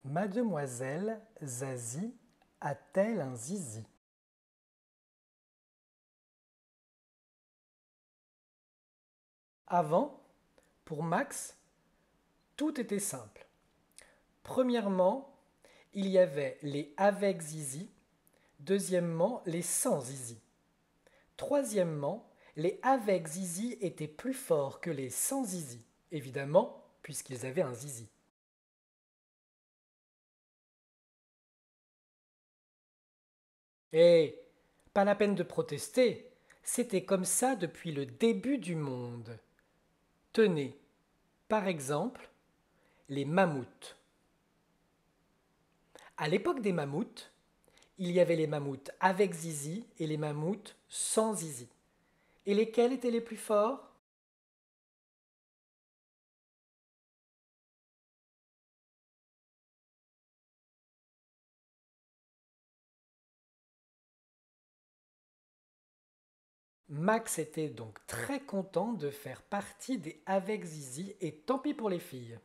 Mademoiselle Zazie a-t-elle un zizi? Avant, pour Max, tout était simple. Premièrement, il y avait les avec zizi. Deuxièmement, les sans zizi. Troisièmement, les avec zizi étaient plus forts que les sans zizi, évidemment, puisqu'ils avaient un zizi. Eh, pas la peine de protester, c'était comme ça depuis le début du monde. Tenez, par exemple, les mammouths. À l'époque des mammouths, il y avait les mammouths avec zizi et les mammouths sans zizi. Et lesquels étaient les plus forts? Max était donc très content de faire partie des avec zizi et tant pis pour les filles.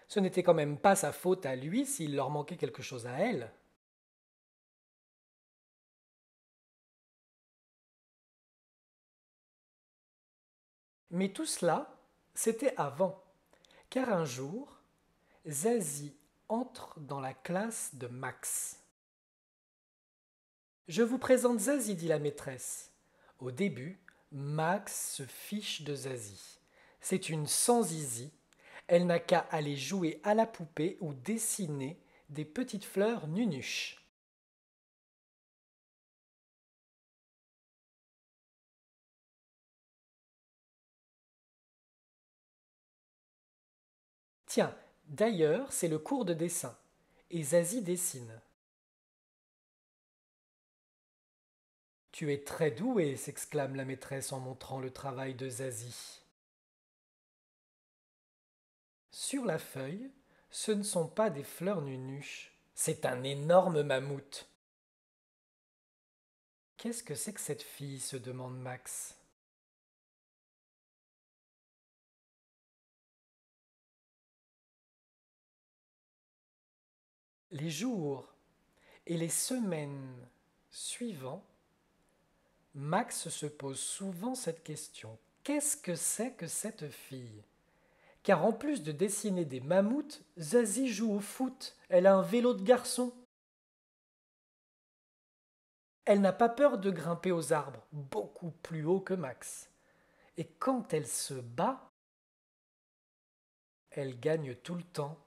Ce n'était quand même pas sa faute à lui s'il leur manquait quelque chose à elles. Mais tout cela, c'était avant, car un jour, Zazie entre dans la classe de Max. Je vous présente Zazie, dit la maîtresse. Au début, Max se fiche de Zazie. C'est une sans-zizi. Elle n'a qu'à aller jouer à la poupée ou dessiner des petites fleurs nunuches. Tiens, d'ailleurs, c'est le cours de dessin. Et Zazie dessine. Tu es très doué, s'exclame la maîtresse en montrant le travail de Zazie. Sur la feuille, ce ne sont pas des fleurs nunuches, c'est un énorme mammouth. Qu'est-ce que c'est que cette fille se demande Max. Les jours et les semaines suivants, Max se pose souvent cette question. Qu'est-ce que c'est que cette fille? Car en plus de dessiner des mammouths, Zazie joue au foot. Elle a un vélo de garçon. Elle n'a pas peur de grimper aux arbres, beaucoup plus haut que Max. Et quand elle se bat, elle gagne tout le temps.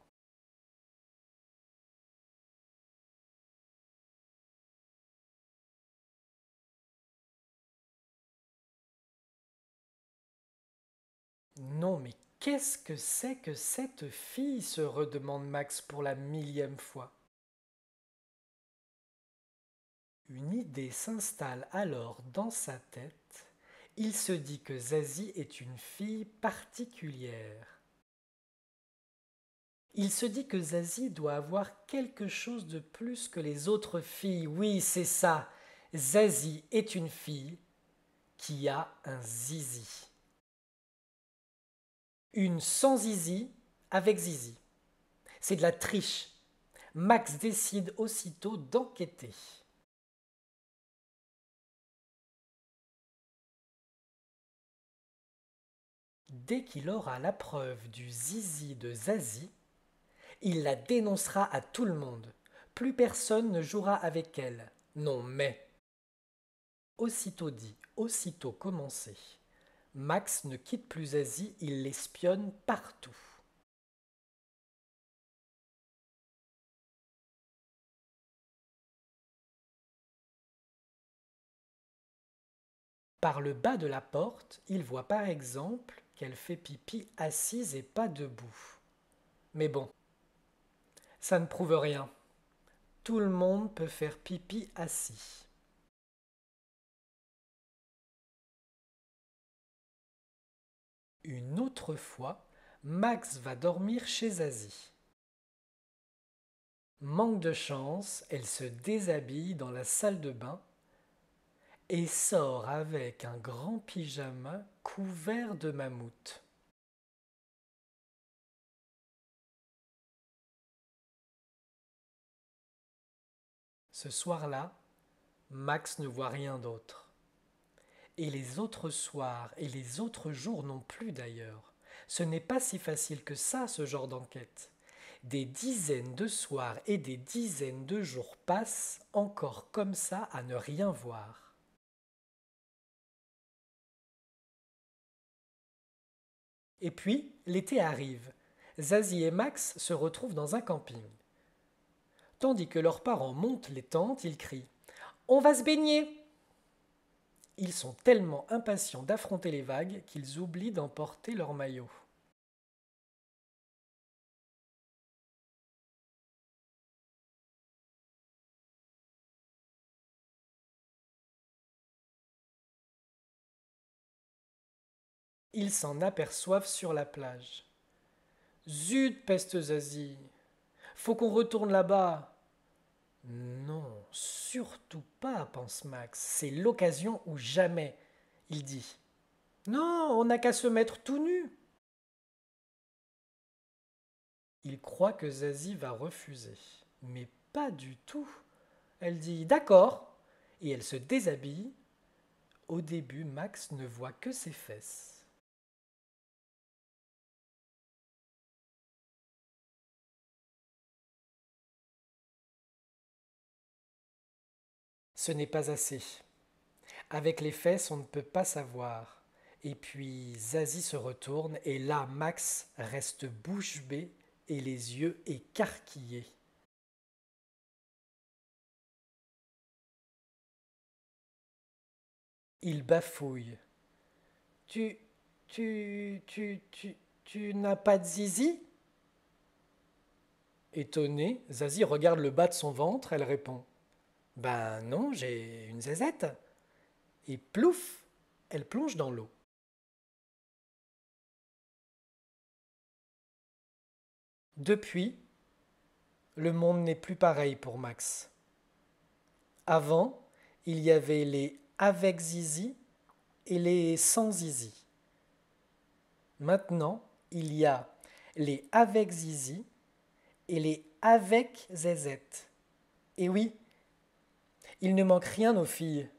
Non, mais qu'est-ce que c'est que cette fille se redemande Max pour la millième fois. Une idée s'installe alors dans sa tête. Il se dit que Zazie est une fille particulière. Il se dit que Zazie doit avoir quelque chose de plus que les autres filles. Oui, c'est ça. Zazie est une fille qui a un zizi. Une sans zizi avec zizi. C'est de la triche. Max décide aussitôt d'enquêter. Dès qu'il aura la preuve du zizi de Zazie, il la dénoncera à tout le monde. Plus personne ne jouera avec elle. Non mais, aussitôt dit, aussitôt commencé. Max ne quitte plus Zazie, il l'espionne partout. Par le bas de la porte, il voit par exemple qu'elle fait pipi assise et pas debout. Mais bon, ça ne prouve rien. Tout le monde peut faire pipi assis. Une autre fois, Max va dormir chez Zazie. Manque de chance, elle se déshabille dans la salle de bain et sort avec un grand pyjama couvert de mammouth. Ce soir-là, Max ne voit rien d'autre. Et les autres soirs et les autres jours non plus d'ailleurs. Ce n'est pas si facile que ça, ce genre d'enquête. Des dizaines de soirs et des dizaines de jours passent encore comme ça à ne rien voir. Et puis, l'été arrive. Zazie et Max se retrouvent dans un camping. Tandis que leurs parents montent les tentes, ils crient « On va se baigner !» Ils sont tellement impatients d'affronter les vagues qu'ils oublient d'emporter leur maillot. Ils s'en aperçoivent sur la plage. Zut, peste Zazie, faut qu'on retourne là-bas. Non, surtout pas, pense Max, c'est l'occasion ou jamais, il dit. Non, on n'a qu'à se mettre tout nu. Il croit que Zazie va refuser, mais pas du tout. Elle dit d'accord, et elle se déshabille. Au début, Max ne voit que ses fesses. Ce n'est pas assez. Avec les fesses, on ne peut pas savoir. Et puis Zazie se retourne et là Max reste bouche bée et les yeux écarquillés. Il bafouille. Tu, tu n'as pas de zizi? Étonnée, Zazie regarde le bas de son ventre, elle répond. Ben non, j'ai une zézette. Et plouf, elle plonge dans l'eau. Depuis, le monde n'est plus pareil pour Max. Avant, il y avait les avec zizi et les sans zizi. Maintenant, il y a les avec zizi et les avec zézette. Et oui, il ne manque rien aux filles.